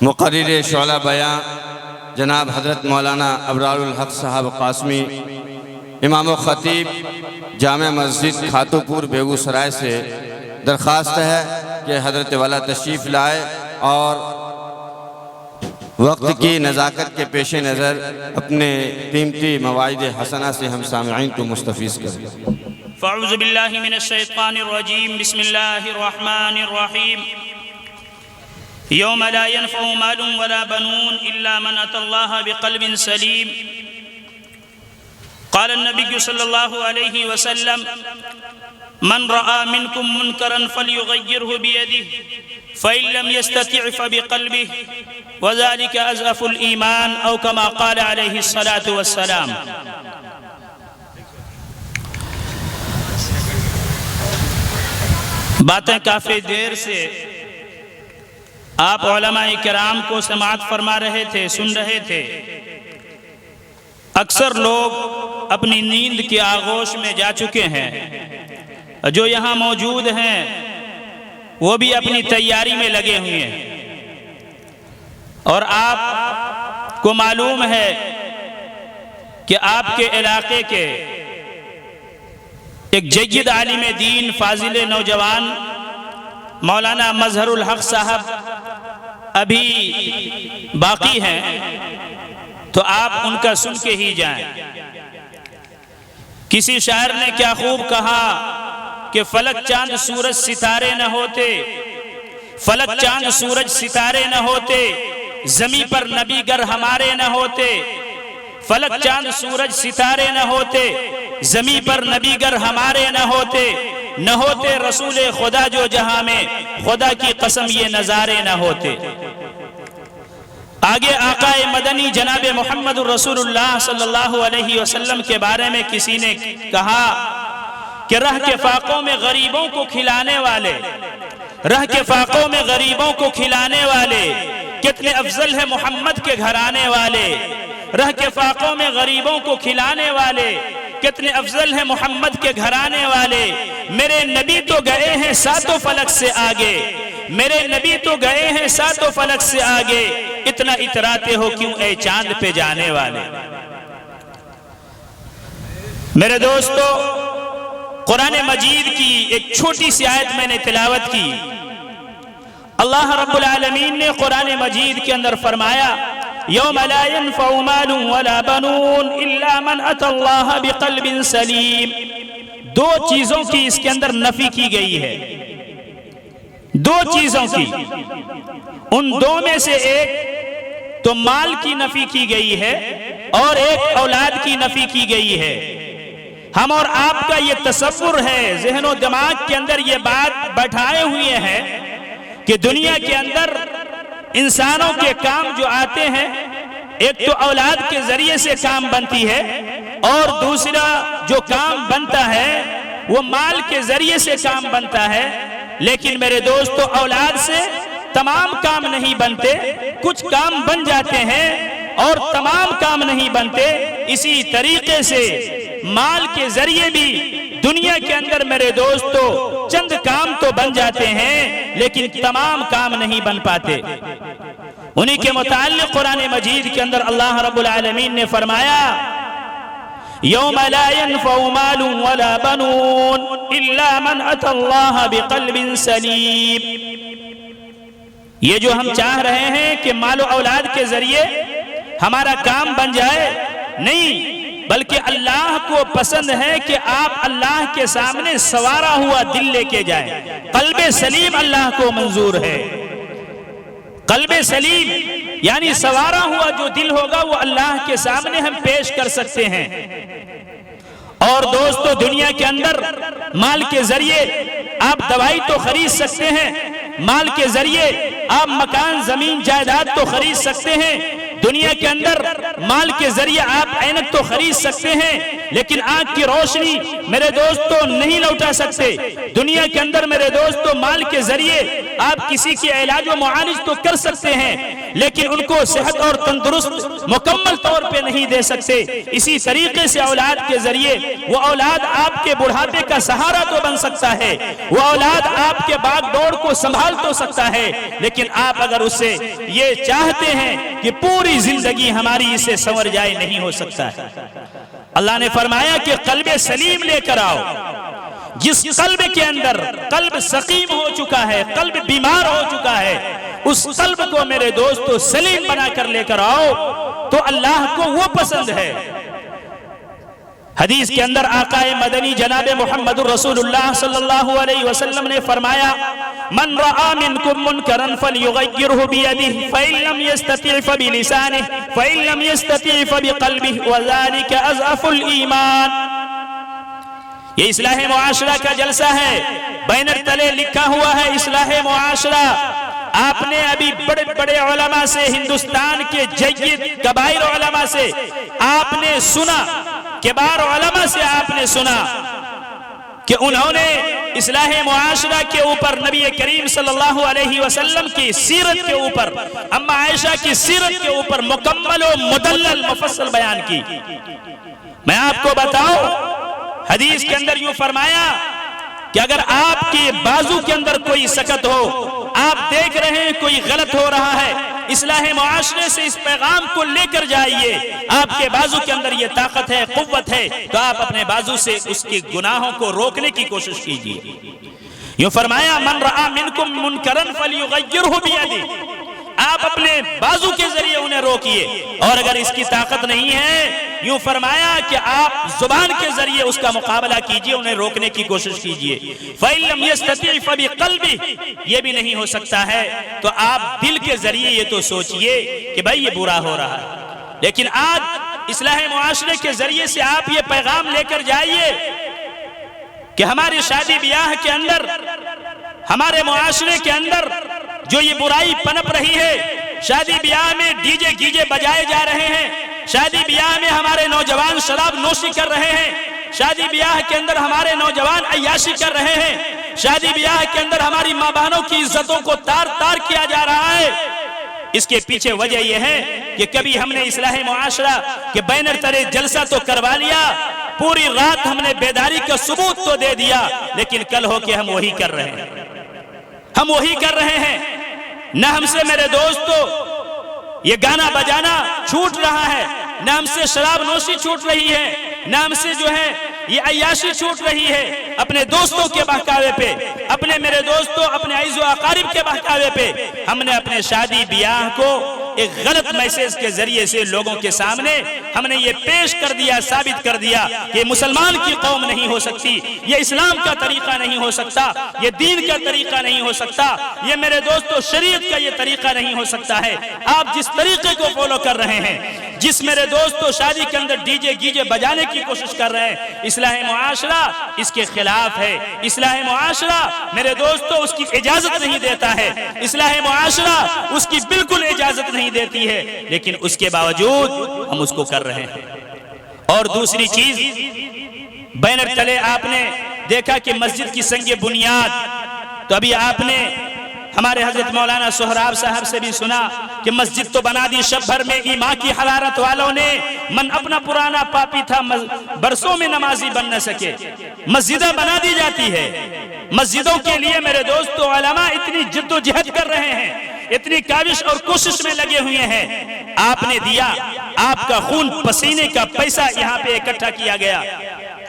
مقرر شعلہ بیان جناب حضرت مولانا ابرار الحق صاحب قاسمی، امام و خطیب جامع مسجد کھاتو پور بیگوسرائے سے درخواست ہے کہ حضرت والا تشریف لائے اور وقت کی نزاکت کے پیش نظر اپنے قیمتی مواعظ حسنہ سے ہم سامعین کو مستفیض کریں۔ فاعوذ باللہ من الشیطان الرجیم، بسم اللہ الرحمن الرحیم۔ یوم لا ينفع مال ولا بنون الا من اتى الله بقلب سلیم۔ قال النبي صلی اللہ علیہ وسلم: من رأى منكم منكرا فليغيره بيده فإن لم يستطع فبقلبه وذلك أضعف الإيمان أو كما قال عليه الصلاة والسلام۔ باتیں کافی دیر سے آپ علماء کرام کو سماعت فرما رہے تھے، سن رہے تھے۔ اکثر لوگ اپنی نیند کی آغوش میں جا چکے ہیں، جو یہاں موجود ہیں وہ بھی اپنی تیاری میں لگے ہوئے ہیں، اور آپ کو معلوم ہے کہ آپ کے علاقے کے ایک جید عالم دین فاضل نوجوان مولانا مظہر الحق صاحب ابھی باقی ہیں، تو آپ ان کا سن کے ہی جائیں۔ کسی شاعر نے کیا خوب کہا کہ فلک چاند سورج ستارے نہ ہوتے، فلک چاند سورج ستارے نہ ہوتے، زمیں پر نبی گر ہمارے نہ ہوتے، فلک چاند سورج ستارے نہ ہوتے، زمیں پر نبی گر ہمارے نہ ہوتے، نہ ہوتے رسول خدا جو جہاں میں، خدا کی قسم یہ نظارے نہ ہوتے۔ آگے آقا مدنی جناب محمد الرسول اللہ صلی اللہ علیہ وسلم کے بارے میں کسی نے کہا کہ رہ کے فاقوں میں غریبوں کو کھلانے والے، رہ کے فاقوں میں غریبوں کو کھلانے والے کتنے افضل ہے محمد کے گھرانے والے، رہ کے فاقوں میں غریبوں کو کھلانے والے کتنے افضل ہے محمد کے گھرانے والے۔ میرے نبی تو گئے ہیں ساتوں فلک سے آگے، میرے نبی تو گئے ہیں ساتوں فلک سے آگے، اتنا اتراتے ہو کیوں اے چاند پہ جانے والے۔ میرے دوستو، قرآن مجید کی ایک چھوٹی سی آیت میں نے تلاوت کی۔ اللہ رب العالمین نے قرآن مجید کے اندر فرمایا: یوم لا ينفع مال ولا بنون الا من اتى اللہ بقلب سلیم۔ دو چیزوں کی اس کے اندر نفی کی گئی ہے، دو چیزوں کی، ان دو میں سے ایک تو مال کی نفی کی گئی ہے اور ایک اولاد کی نفی کی گئی ہے۔ ہم اور آپ کا یہ تصور ہے، ذہن و دماغ کے اندر یہ بات بٹھائے ہوئے ہیں کہ دنیا کے اندر انسانوں کے کام جو آتے ہیں، ایک تو اولاد کے ذریعے سے کام بنتی ہے اور دوسرا جو کام بنتا ہے وہ مال کے ذریعے سے کام بنتا ہے۔ لیکن میرے دوستو، اولاد سے تمام کام نہیں بنتے، کچھ کام بن جاتے ہیں اور تمام کام نہیں بنتے۔ اسی طریقے سے مال کے ذریعے بھی دنیا کے اندر میرے دوستو چند کام تو بن جاتے ہیں لیکن تمام کام نہیں بن پاتے۔ انہی کے متعلق قرآن مجید کے اندر اللہ رب العالمین نے فرمایا: یوم لا ينفع مال ولا بنون الا من اتى اللہ بقلب سلیم۔ یہ جو ہم چاہ رہے ہیں کہ مال و اولاد کے ذریعے ہمارا کام بن جائے، نہیں، بلکہ اللہ کو پسند ہے کہ آپ اللہ کے سامنے سوارا ہوا دل لے کے جائیں۔ قلب سلیم اللہ کو منظور ہے۔ قلب سلیم یعنی سوارا ہوا جو دل ہوگا وہ اللہ کے سامنے ہم پیش کر سکتے ہیں۔ اور دوستو، دنیا کے اندر مال کے ذریعے آپ دوائی تو خرید سکتے ہیں، مال کے ذریعے آپ مکان زمین جائیداد تو خرید سکتے ہیں، دنیا کے اندر مال کے ذریعے آپ اینک تو خرید سکتے ہیں، لیکن آنکھ کی روشنی میرے دوستو نہیں لوٹا سکتے۔ دنیا کے اندر میرے دوستو مال کے ذریعے آپ کسی کے علاج و معالج تو کر سکتے ہیں لیکن ان کو صحت اور تندرست مکمل طور پہ نہیں دے سکتے. اسی طریقے سے اولاد کے ذریعے وہ اولاد آپ کے بڑھاپے کا سہارا تو بن سکتا ہے, وہ اولاد آپ کے باغ دوڑ کو سنبھال تو سکتا ہے, لیکن آپ اگر اس سے یہ چاہتے ہیں کہ پوری زندگی ہماری اسے سنور جائے, نہیں ہو سکتا ہے. اللہ نے فرمایا کہ قلب سلیم لے کر آؤ. جس قلب کے اندر قلب سقیم ہو چکا ہے, قلب بیمار ہو چکا ہے, اس قلب کو میرے دوستو سلیم بنا کر لے کر آؤ تو اللہ کو وہ پسند ہے. حدیث کے اندر آقا مدنی جناب محمد رسول اللہ صلی اللہ علیہ وسلم نے فرمایا من رأى منكم منكرا فليغيره بيده فإن لم يستطع فبلسانه فإن لم يستطع فبقلبه وذلك أضعف الإيمان. یہ اصلاح معاشرہ کا جلسہ ہے, بینر تلے لکھا ہوا ہے اصلاح معاشرہ. آپ نے ابھی بڑے بڑے علماء سے, ہندوستان کے جید کبائر علماء سے آپ نے سنا, کبار علماء سے آپ نے سنا کہ انہوں نے اصلاح معاشرہ کے اوپر نبی کریم صلی اللہ علیہ وسلم کی سیرت کے اوپر, اما عائشہ کی سیرت کے اوپر مکمل و مدلل مفصل بیان کی. میں آپ کو بتاؤں, حدیث کے اندر یوں فرمایا کہ اگر آپ کے بازو کے اندر کوئی سکت ہو, آپ دیکھ رہے ہیں کوئی غلط ہو رہا ہے, اصلاح معاشرے سے اس پیغام کو لے کر جائیے. آپ کے بازو کے اندر یہ طاقت ہے, قوت ہے, تو آپ اپنے بازو سے اس کے گناہوں کو روکنے کی کوشش کیجیے. یوں فرمایا من رأى منکم منکرا فلیغیرہ بیدہ, آپ اپنے بازو کے ذریعے انہیں روکیے. اور اگر اس کی طاقت نہیں ہے, یوں فرمایا کہ آپ زبان کے ذریعے اس کا مقابلہ کیجئے, انہیں روکنے کی کوشش کیجئے. فَإِن لَمْ يَسْتَطِعْ فَبِقَلْبِهِ, یہ بھی نہیں ہو سکتا ہے تو آپ دل کے ذریعے یہ تو سوچئے کہ بھائی یہ برا ہو رہا ہے. لیکن آج اصلاح معاشرے کے ذریعے سے آپ یہ پیغام لے کر جائیے کہ ہماری شادی بیاہ کے اندر, ہمارے معاشرے کے اندر جو یہ برائی پنپ رہی ہے, شادی بیاہ میں ڈی جے گیجے بجائے جا رہے ہیں, شادی بیاہ میں ہمارے نوجوان شراب نوشی کر رہے ہیں, شادی بیاہ کے اندر ہمارے نوجوان عیاشی کر رہے ہیں, شادی بیاہ کے اندر ہماری ماں بہنوں کی عزتوں کو تار تار کیا جا رہا ہے. اس کے پیچھے وجہ یہ ہے کہ کبھی ہم نے اصلاح معاشرہ کے بینر تلے جلسہ تو کروا لیا, پوری رات ہم نے بیداری کا ثبوت تو دے دیا, لیکن کل ہو کے ہم وہی کر رہے ہیں, ہم وہی کر رہے ہیں. نہ ہم سے میرے دوستو یہ گانا بجانا چھوٹ رہا ہے, نہ ہم سے شراب نوشی چھوٹ رہی ہے, نہ ہم سے جو ہے یہ عیاشی چھوٹ رہی ہے. اپنے دوستوں کے بہکاوے پہ, اپنے میرے دوستوں اپنے عزیز و اقارب کے بہکاوے پہ ہم نے اپنے شادی بیاہ کو ایک غلط میسیج کے ذریعے سے لوگوں کے سامنے ہم نے یہ پیش کر دیا, ثابت کر دیا کہ مسلمان کی قوم نہیں ہو سکتی, یہ اسلام کا طریقہ نہیں ہو سکتا, یہ دین کا طریقہ نہیں ہو سکتا, یہ میرے دوستو شریعت کا یہ طریقہ نہیں ہو سکتا ہے. آپ جس طریقے کو فالو کر رہے ہیں, جس میرے دوستو شادی کے اندر ڈی جے گیجے بجانے کی کوشش کر رہے ہیں, اصلاح معاشرہ اس کے خلاف ہے. اصلاح معاشرہ میرے دوستو اس کی اجازت نہیں دیتا ہے, اصلاح معاشرہ اس کی بالکل اجازت نہیں دیتی ہے, لیکن اس کے باوجود ہم اس کو کر رہے ہیں. اور دوسری چیز, بینر تلے آپ نے دیکھا کہ مسجد کی سنگ بنیاد, تو ابھی آپ نے ہمارے حضرت مولانا سہراب صاحب سے بھی سنا کہ مسجد تو بنا دی شب بھر میں ایمان کی حرارت والوں نے, من اپنا پرانا پاپی تھا برسوں میں نمازی بن نہ سکے. مسجدیں بنا دی جاتی ہے, مسجدوں کے لیے میرے دوستو علماء اتنی جد و جہد کر رہے ہیں, اتنی کاوش اور کوشش میں لگے ہوئے ہیں. آپ نے دیا, آپ کا خون پسینے کا پیسہ یہاں پہ اکٹھا کیا گیا.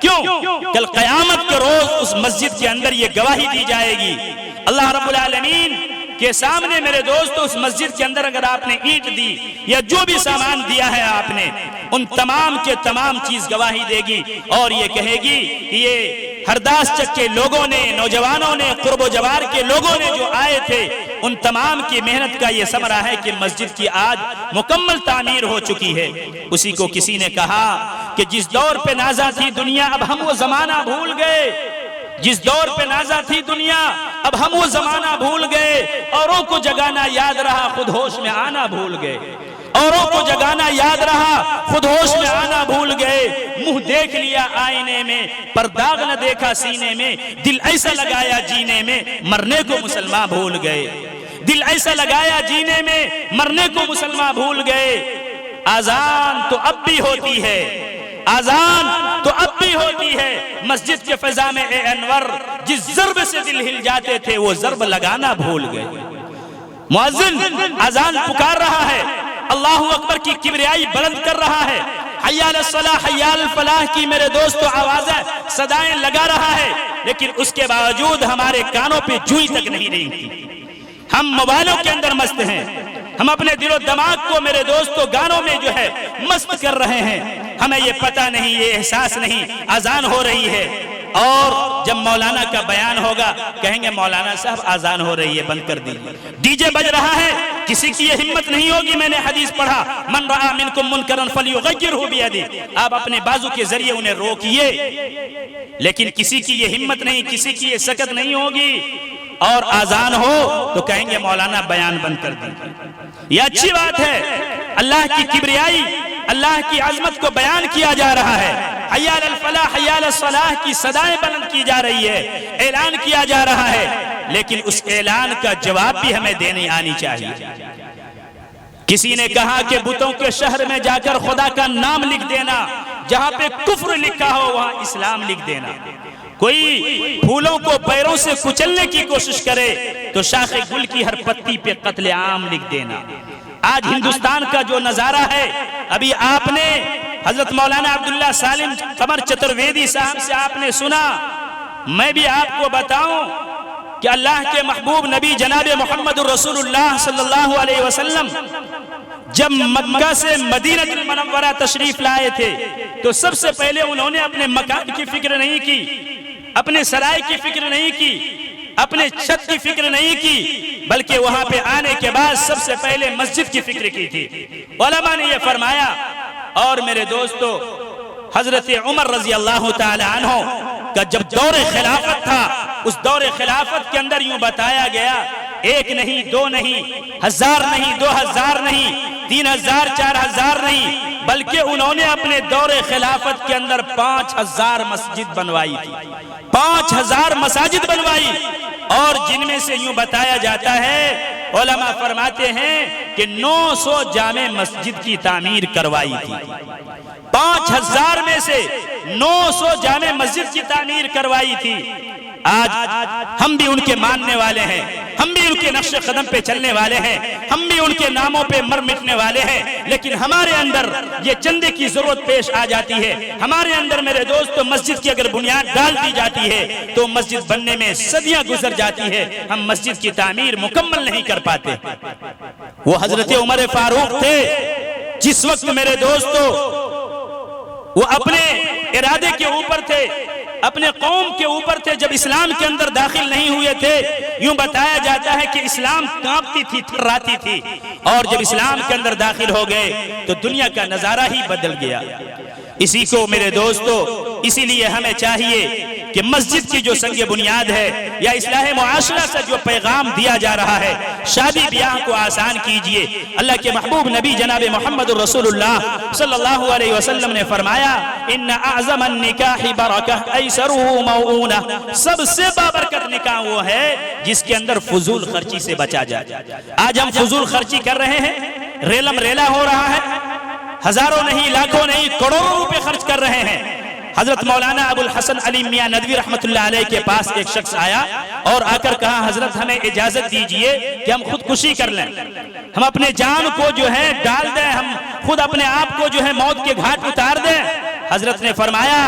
کیوں؟ کل قیامت کے روز اس مسجد کے اندر یہ گواہی دی جائے گی. اللہ رب العالمین کے سامنے میرے دوستو اس مسجد کے اندر اگر آپ نے اینٹ دی یا جو بھی سامان دیا ہے آپ نے, ان تمام کے تمام چیز گواہی دے گی اور یہ کہے گی کہ یہ ہرداس چک کے لوگوں نے, نوجوانوں نے, قرب و جوار کے لوگوں نے جو آئے تھے, ان تمام کی محنت کا یہ ثمرہ ہے کہ مسجد کی آج مکمل تعمیر ہو چکی ہے. اسی کو کسی نے کہا کہ جس دور پہ نازا تھی دنیا اب ہم وہ زمانہ بھول گئے, جس دور پہ نازا تھی دنیا اب ہم وہ زمانہ بھول گئے. اوروں کو جگانا یاد رہا, خود ہوش میں آنا بھول گئے. اوروں کو جگانا یاد رہا, خود ہوش میں آنا بھول گئے. گئے، منہ دیکھ لیا آئینے میں، پر داغ نہ دیکھا سینے میں، دل ایسا لگایا جینے میں، مرنے کو مسلمان بھول گئے، دل ایسا لگایا جینے میں، مرنے کو مسلمان بھول گئے۔ آذان تو اب بھی ہوتی ہے، آذان تو اب بھی ہوتی ہے، مسجد کے فضا میں اے انور، جس ضرب سے دل ہل جاتے تھے وہ ضرب لگانا بھول گئے۔ مؤذن اذان پکار رہا ہے، اللہ اکبر کی کبریائی بلند کر رہا ہے، حی علی الصلاح حی علی الفلاح کی میرے دوستو آوازیں صدائیں لگا رہا ہے، لیکن اس کے باوجود ہمارے کانوں پہ جوئی تک نہیں رہی۔ ہم موبائلوں کے اندر مست ہیں، ہم اپنے دل و دماغ کو میرے دوستو گانوں میں جو ہے مست کر رہے ہیں، ہمیں یہ پتہ نہیں، یہ احساس نہیں اذان ہو رہی ہے، اور جب مولانا کا بیان ہوگا کہیں گے مولانا صاحب آذان ہو رہی ہے بند کر دیجیے، ڈی جے بج رہا ہے، کسی کی یہ ہمت نہیں ہوگی۔ میں نے حدیث پڑھا، من رآ منکم منکرا فلیغیرہ بیدہ، آپ اپنے بازو کے ذریعے انہیں روکیے، لیکن کسی کی یہ ہمت نہیں، کسی کی یہ سکت نہیں ہوگی، اور آذان ہو تو کہیں گے مولانا بیان بند کر دیجیے۔ یہ اچھی بات ہے، اللہ کی کبریائی، اللہ کی عظمت کو بیان کیا جا رہا ہے، حی علی الفلاح حی علی الصلاح کی صدائیں بلند کی جا رہی ہے، اعلان کیا جا رہا ہے، لیکن اس اعلان کا جواب بھی ہمیں دینے آنی چاہیے۔ کسی نے کہا کہ بتوں کے شہر میں جا کر خدا کا نام لکھ دینا، جہاں پہ کفر لکھا ہو وہاں اسلام لکھ دینا۔ کوئی پھولوں کو پیروں سے کچلنے کی کوشش کرے تو شاخ گل کی ہر پتی پہ قتل عام لکھ دینا۔ آج ہندوستان کا جو نظارہ ہے، ابھی آپ نے حضرت مولانا عبداللہ سالم قمر چترویدی صاحب سے آپ نے سنا، میں بھی آپ کو بتاؤں کہ اللہ کے محبوب نبی جناب محمد رسول اللہ صلی اللہ علیہ وسلم جب مکہ سے مدینہ المنورہ تشریف لائے تھے تو سب سے پہلے انہوں نے اپنے مکان کی فکر نہیں کی، اپنے سرائے کی فکر نہیں کی، اپنے چھت کی فکر نہیں کی، بلکہ وہاں پہ آنے کے بعد سب سے پہلے مسجد کی فکر کی تھی۔ علماء نے یہ فرمایا، اور میرے دوستو حضرت عمر رضی اللہ تعالی عنہ کا جب دور خلافت تھا، اس دور خلافت کے اندر یوں بتایا گیا، ایک نہیں، دو نہیں، ہزار نہیں، 2000 نہیں، 3000 4000 نہیں، بلکہ انہوں نے اپنے دور خلافت کے اندر 5000 مسجد بنوائی تھی، 5000 مساجد بنوائی، اور جن میں سے یوں بتایا جاتا ہے، علماء فرماتے ہیں کہ 900 جامع مسجد کی تعمیر کروائی تھی۔ 5000 میں سے 900 جامع مسجد کی تعمیر کروائی تھی۔ آج ہم بھی ان کے ماننے والے ہیں، ہم بھی ان کے نقش قدم پہ چلنے والے ہیں، ہم بھی ان کے ناموں پہ مر مٹنے والے ہیں، لیکن ہمارے اندر یہ چندے کی ضرورت پیش آ جاتی ہے۔ ہمارے اندر میرے دوستو مسجد کی اگر بنیاد ڈال دی جاتی ہے تو مسجد بننے میں صدیاں گزر جاتی ہے، ہم مسجد کی تعمیر مکمل نہیں کر پاتے۔ وہ حضرت عمر فاروق تھے، جس وقت میرے دوستو وہ اپنے ارادے کے اوپر تھے، اپنے قوم کے اوپر تھے، جب اسلام کے اندر داخل نہیں ہوئے تھے، یوں بتایا جاتا ہے کہ اسلام کانپتی تھی، تھراتی تھی، اور جب اسلام کے اندر داخل ہو گئے تو دنیا کا نظارہ ہی بدل گیا۔ اسی کو میرے دوستو، اسی لیے ہمیں چاہیے کہ مسجد کی جو سنگ بنیاد ہے یا اصلاح معاشرہ سے جو پیغام دیا جا رہا ہے، شادی بیاہ کو آسان کیجئے۔ اللہ کے محبوب نبی جناب محمد رسول اللہ صلی اللہ علیہ وسلم نے فرمایا، ان اعظم النکاح برکہ ایسرہ موعونہ، سب سے بابرکت نکاح وہ ہے جس کے اندر فضول خرچی سے بچا جائے۔ آج ہم فضول خرچی کر رہے ہیں، ریلم ریلا ہو رہا ہے، ہزاروں نہیں، لاکھوں نہیں، کروڑوں روپے خرچ کر رہے ہیں۔ حضرت مولانا ابو الحسن علی میاں ندوی رحمت اللہ علیہ کے پاس ایک شخص آیا اور آ کر کہا، حضرت ہمیں اجازت دیجئے کہ ہم خودکشی کر لیں، ہم اپنے جان کو جو ہے ڈال دیں، ہم خود اپنے آپ کو جو ہے موت کے گھاٹ اتار دیں۔ حضرت نے فرمایا،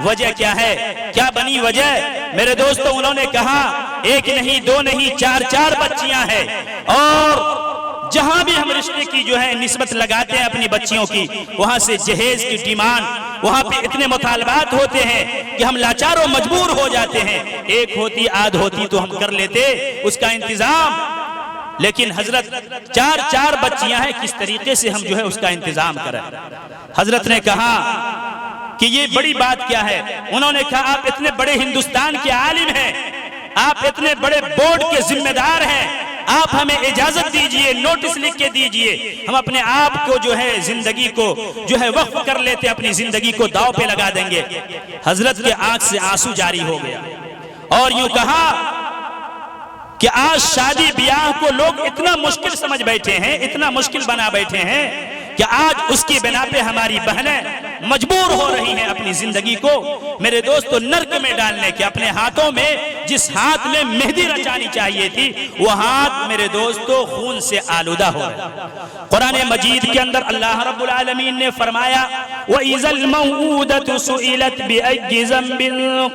وجہ کیا ہے؟ کیا بنی وجہ؟ میرے دوستو انہوں نے کہا، ایک نہیں، دو نہیں، 4 بچیاں ہیں، اور جہاں بھی ہم رشتے کی جو ہے نسبت لگاتے ہیں اپنی بچیوں کی، وہاں سے جہیز کی ڈیمانڈ، وہاں پہ اتنے مطالبات ہوتے ہیں کہ ہم لاچار و مجبور ہو جاتے ہیں۔ ایک ہوتی، آدھ ہوتی تو ہم کر لیتے اس کا انتظام، لیکن حضرت 4 بچیاں ہیں، کس طریقے سے ہم جو ہے اس کا انتظام کریں؟ حضرت نے کہا کہ یہ بڑی بات کیا ہے؟ انہوں نے کہا، آپ اتنے بڑے ہندوستان کے عالم ہیں، آپ اتنے بڑے بورڈ کے ذمہ دار ہیں، آپ ہمیں اجازت دیجئے، نوٹس لکھ کے دیجئے، ہم اپنے آپ کو جو ہے زندگی کو جو ہے وقف کر لیتے، اپنی زندگی کو داؤ پہ لگا دیں گے۔ حضرت کے آنکھ سے آنسو جاری ہو گیا اور یوں کہا کہ آج شادی بیاہ کو لوگ اتنا مشکل سمجھ بیٹھے ہیں، اتنا مشکل بنا بیٹھے ہیں کہ آج اس کی بنا پہ ہماری بہنیں مجبور ہو رہی ہیں اپنی زندگی کو میرے دوستو نرک میں ڈالنے کے۔ اپنے ہاتھوں میں جس ہاتھ میں مہندی رچانی چاہیے تھی وہ ہاتھ میرے دوستو خون سے آلودہ ہو رہا ہے۔ قرآن مجید کے اندر اللہ رب العالمین نے فرمایا وَإِذَا الْمَوْءُودَةُ سُئِلَتْ بِأَيِّ ذَنبٍ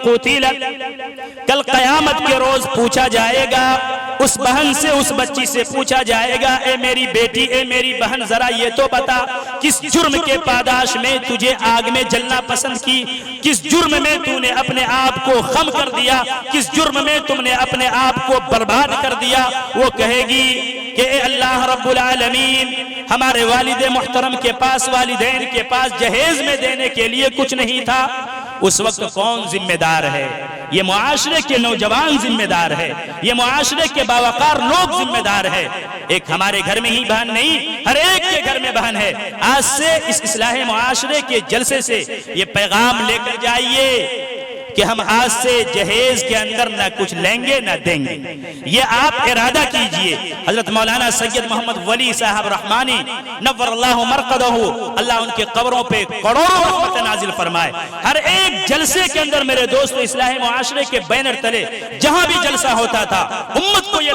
قُتِلَتْ، کل قیامت کے روز پوچھا جائے گا اس بہن سے، اس بچی سے پوچھا جائے گا اے میری بیٹی، اے میری بہن، ذرا یہ تو بتا کس جرم کے پاداش میں تجھے آگ میں جلنا پسند کی، کس جرم میں تو نے اپنے آپ کو خم کر دیا، کس جرم میں تم نے اپنے آپ کو برباد کر دیا۔ وہ کہے گی کہ اے اللہ رب العالمین، ہمارے والد محترم کے پاس، والدین کے پاس جہیز میں دینے کے لیے کچھ نہیں تھا۔ اس وقت کون ذمہ دار ہے؟ یہ معاشرے کے نوجوان ذمہ دار ہے، یہ معاشرے کے باوقار لوگ ذمہ دار ہے۔ ایک ہمارے گھر میں ہی بہن نہیں، ہر ایک کے گھر میں بہن ہے۔ آج سے اس اصلاح معاشرے کے جلسے سے یہ پیغام لے کر جائیے کہ ہم آج سے جہیز کے اندر نہ کچھ لیں گے نہ دیں گے، یہ آپ ارادہ کیجئے۔ حضرت مولانا سید محمد ولی صاحب رحمانی نور اللہ مرقدہ، اللہ ان کے قبروں پہ کروڑوں رحمت نازل فرمائے، ہر ایک جلسے کے اندر میرے دوست اصلاح معاشرے کے بینر تلے جہاں بھی جلسہ ہوتا تھا امت کو یہ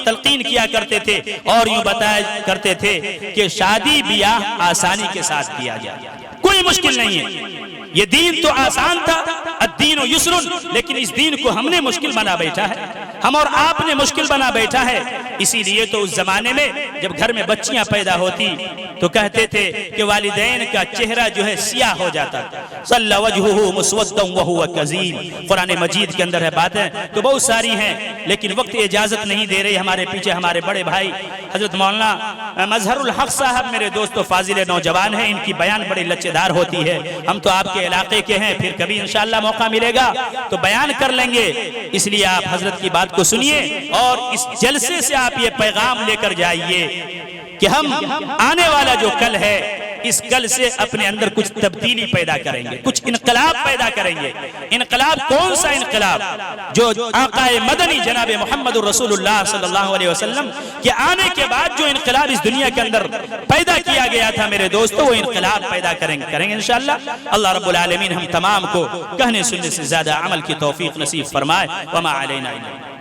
تلقین کیا کرتے تھے اور یوں بتایا کرتے تھے کہ شادی بیاہ آسانی کے ساتھ کیا جائے، کوئی مشکل نہیں ہے۔ یہ دین تو آسان تھا، الدین یسر، لیکن اس دین کو ہم نے مشکل بنا بیٹھا ہے، ہم اور آپ نے مشکل بنا بیٹھا ہے۔ اسی لیے تو اس زمانے میں جب گھر میں بچیاں پیدا ہوتی تو کہتے تھے کہ والدین کا چہرہ جو ہے سیاہ ہو جاتا تھا، صلی وجہہ مسودا وہو کظیم۔ قرآن مجید کے اندر ہے باتیں تو بہت ساری ہیں، لیکن وقت اجازت نہیں دے رہی۔ ہمارے پیچھے ہمارے بڑے بھائی حضرت مولانا مظہر الحق صاحب میرے دوست و فاضل نوجوان ہیں، ان کی بیان بڑی لچے دار ہوتی ہے۔ ہم تو آپ کے علاقے کے ہیں، پھر کبھی انشاءاللہ موقع ملے گا تو بیان کر لیں گے، اس لیے آپ حضرت کی بات کو سنیے اور اس جلسے سے آپ یہ پیغام لے کر جائیے کہ ہم آنے والا جو کل ہے اس کل سے اپنے اندر کچھ تبدیلی پیدا کریں گے، کچھ انقلاب پیدا کریں گے۔ انقلاب کون سا انقلاب؟ جو آقا مدنی جناب محمد رسول اللہ صلی اللہ علیہ وسلم کے آنے کے بعد جو انقلاب اس دنیا کے اندر پیدا کیا گیا تھا میرے دوستو، وہ انقلاب پیدا کریں گے انشاءاللہ۔ اللہ رب العالمین ہم تمام کو کہنے سننے سے زیادہ عمل کی توفیق نصیب فرمائے۔ وما علینا الا